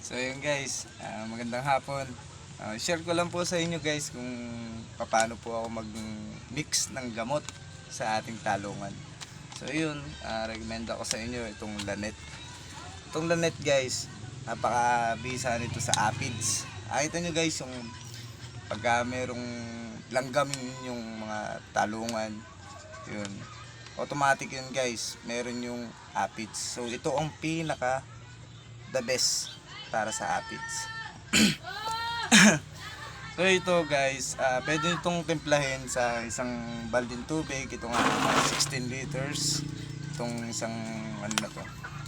So yun guys, magandang hapon. Share ko lang po sa inyo guys kung paano po ako mag-mix ng gamot sa ating talungan. So yun, recommend ako sa inyo itong Lanet. Itong Lanet guys, napakabisa nito sa aphids. Nakita nyo guys yung pagka merong langgam yung mga talungan, yun, automatic yun guys, meron yung aphids. So ito ang pinaka the best para sa aphids. So ito guys, pwede itong timplahin sa isang balding tubig. Ito nga 16 liters. Itong isang ano na to.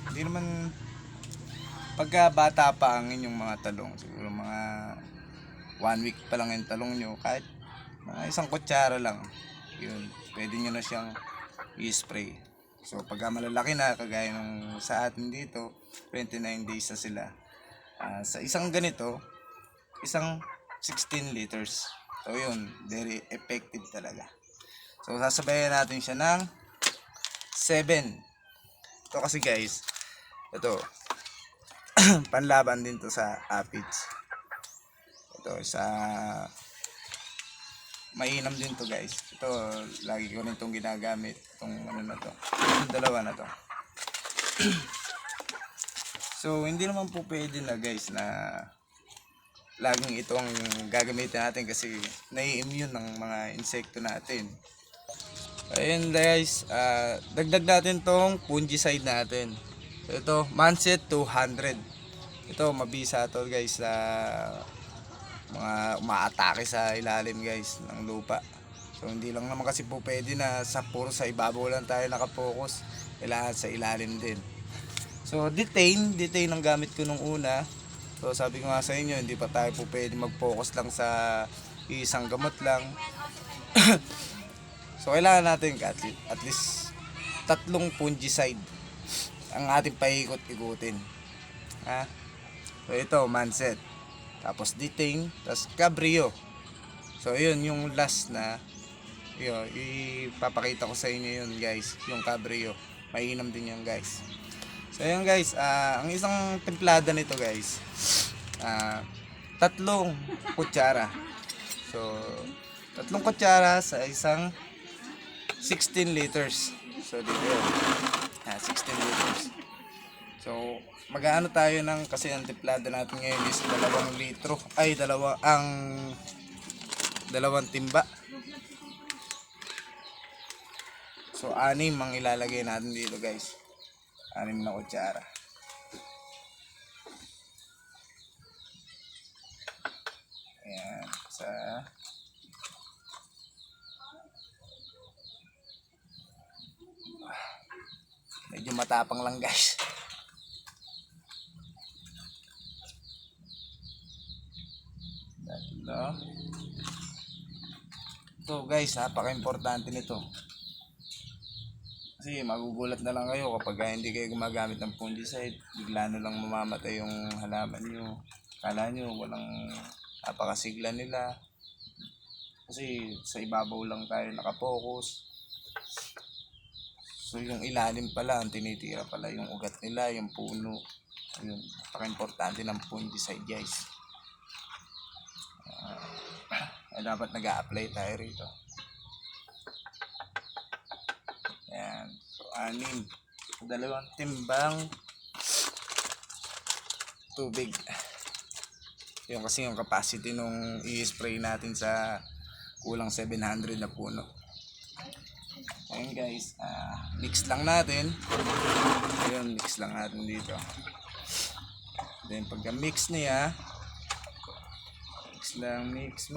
Hindi naman pagka bata pa ang inyong mga talong. Siguro mga 1 week pa lang yung talong nyo. Kahit mga isang kutsara lang. Yun, pwede nyo na siyang i-spray. So pagka malalaki na, kagaya nung sa atin dito, 29 days na sila. Sa isang ganito, isang 16 liters. So yun, very effective talaga. So sasabayan natin siya ng 7. Ito kasi guys, ito panlaban din to sa aphids. Ito sa mainam din to guys. Ito lagi ko rin itong ginagamit. Itong ano na to, itong dalawa na to. So hindi naman po pwede na guys na laging ito ang gagamitin natin kasi nai-immune ng mga insekto natin. Ayun guys, dagdag natin tong fungicide natin. Ito, Manset 200. Ito, mabisa to guys sa mga umaatake sa ilalim guys ng lupa. So hindi lang naman kasi po pwede na puro sa ibabaw lang tayo nakapokus. Kailangan sa ilalim din. So detain ang gamit ko nung una. So sabi ko nga sa inyo, hindi pa tayo po pwede mag-focus lang sa isang gamot lang. So kailangan natin at least 3 fungicide ang ating paikot-ikutin. Ha? So ito, Manset. Tapos Detain, tapos Cabrio. So yun yung last na yun, ipapakita ko sa inyo yun guys, yung Cabrio. Mainam din yan guys. So yun guys, ang isang templada nito guys, 3 kutsara. So 3 kutsara sa isang 16 liters. So dito yun, 16 liters. So mag-aano tayo ng, kasi ang templada natin ngayon is 2 litro, ay dalawang timba. So 6 ang ilalagay natin dito guys, 6 na kutsara. Ayan, medyo matapang lang guys. Ito guys, napaka-importante nito. Kasi magugulat na lang kayo kapag hindi kayo gumagamit ng fungicide. Bigla na lang mamamatay yung halaman nyo. Kala nyo walang napakasigla nila. Kasi sa ibabaw lang tayo nakapokus. So yung ilalim pala, ang tinitira pala yung ugat nila, yung puno. Ayun, napaka-importante ng fungicide guys. Dapat nag-a-apply tayo rito. Ayan. So 6. 2 timbang tubig. Yung kasi yung capacity nung i-spray natin sa kulang 700 na puno. Ayun guys, mix lang natin. Ayun, mix lang natin dito. Then pagka mix niya, mix lang, mix.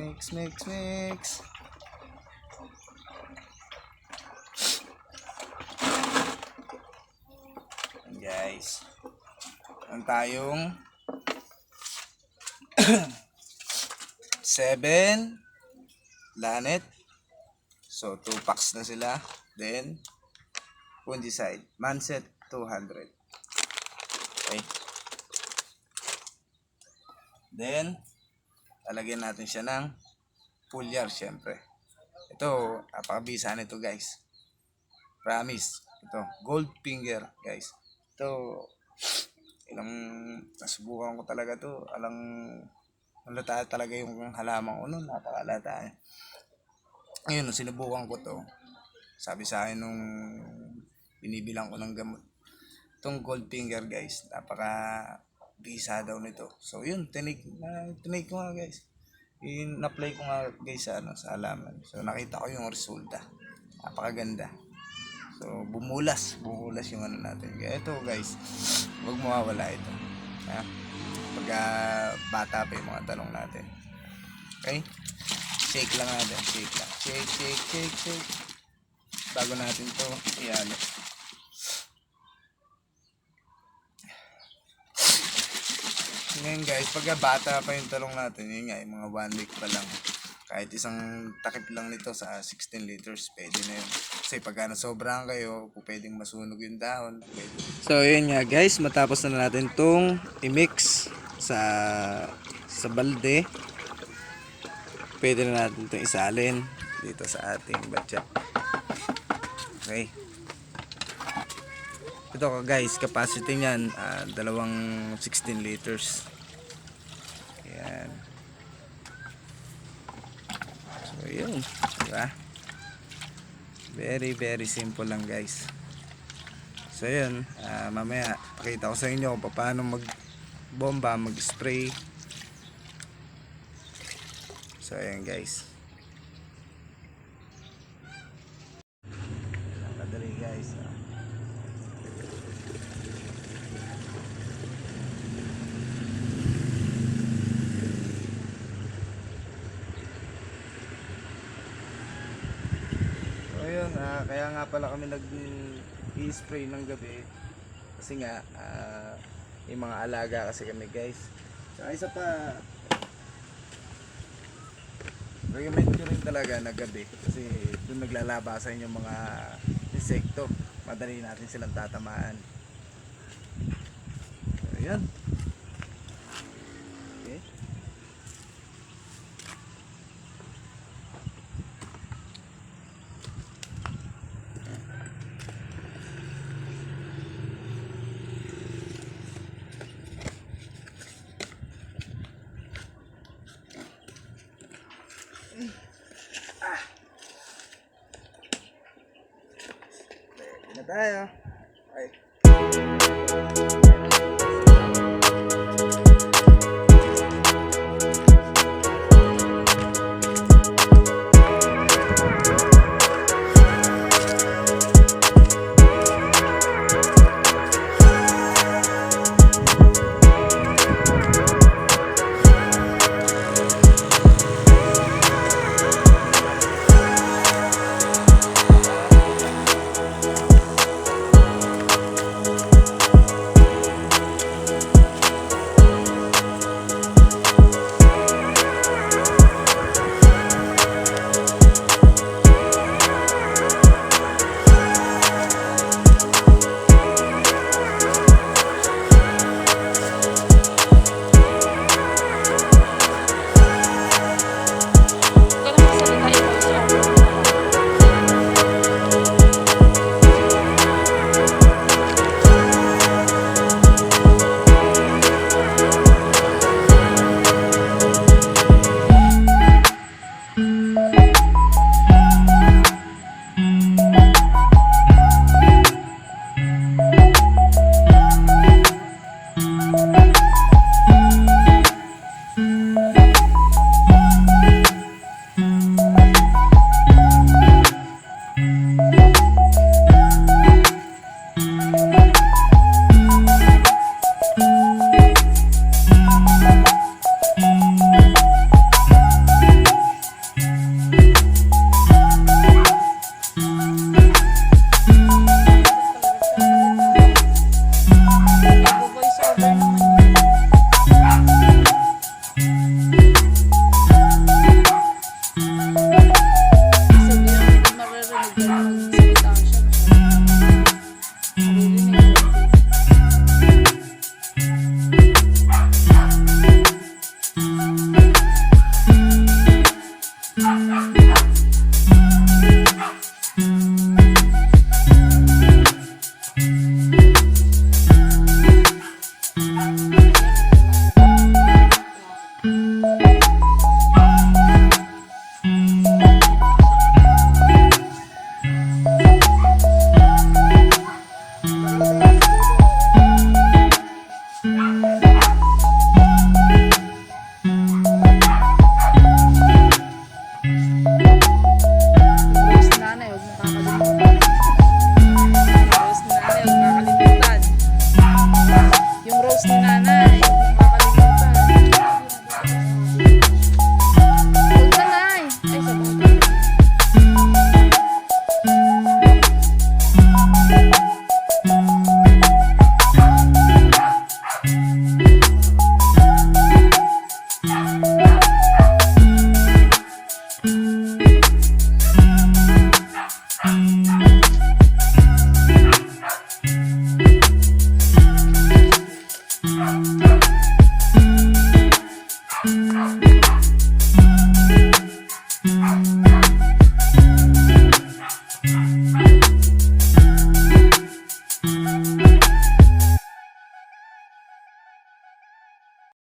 Ayun guys, ang tayong 7 Lanet. So 2 packs na sila. Then fungicide, Manset 200. Okay. Then lalagyan natin siya ng foliar syempre. Ito, napakabisa nito guys. Promise. Ito, gold finger guys. Ito, Alam, nasubukan ko talaga to. Halata talaga yung halaman ko nun. Napakalata. Ngayon, nung sinubukan ko to, sabi sa akin nung binibilang ko ng gamot, itong Goldfinger guys, napaka bisa daw nito. So yun, tinake ko nga guys. In-apply ko nga guys sa, sa halaman. So nakita ko yung resulta. Napakaganda. So bumulas yung ano natin. Kaya ito guys, huwag mawawala ito. Ha? Pagka bata pa yung mga talong natin. Okay? Shake lang natin. Shake lang. Shake. Bago natin to iano. Ngayon guys, pagka bata pa yung talong natin, yun nga, yung mga 1 week pa lang. Kahit isang takip lang nito sa 16 liters, pwede na yun. Kasi pagka nasobrahan kayo, pwedeng masunog yung dahon. Pwede. So yun nga guys, matapos na natin tong i-mix sa balde. Pwede na natin itong isalin dito sa ating batya. Okay. Ito guys, capacity niyan, dalawang 16 liters. Ayan. So yun, diba? Very simple lang guys. So yun, mamaya pakita ko sa inyo kung paano mag-bomba, mag-spray. So ayan guys. Madali guys. Ayun, kaya nga pala kami nag-i-spray ng gabi kasi nga yung mga alaga kasi kami guys. Saka isa pa, recommend ko rin talaga na gabi kasi doon naglalabasan yung mga insekto, madali natin silang tatamaan. So, ayan. Okay. Ready na tayo. Okay. guys.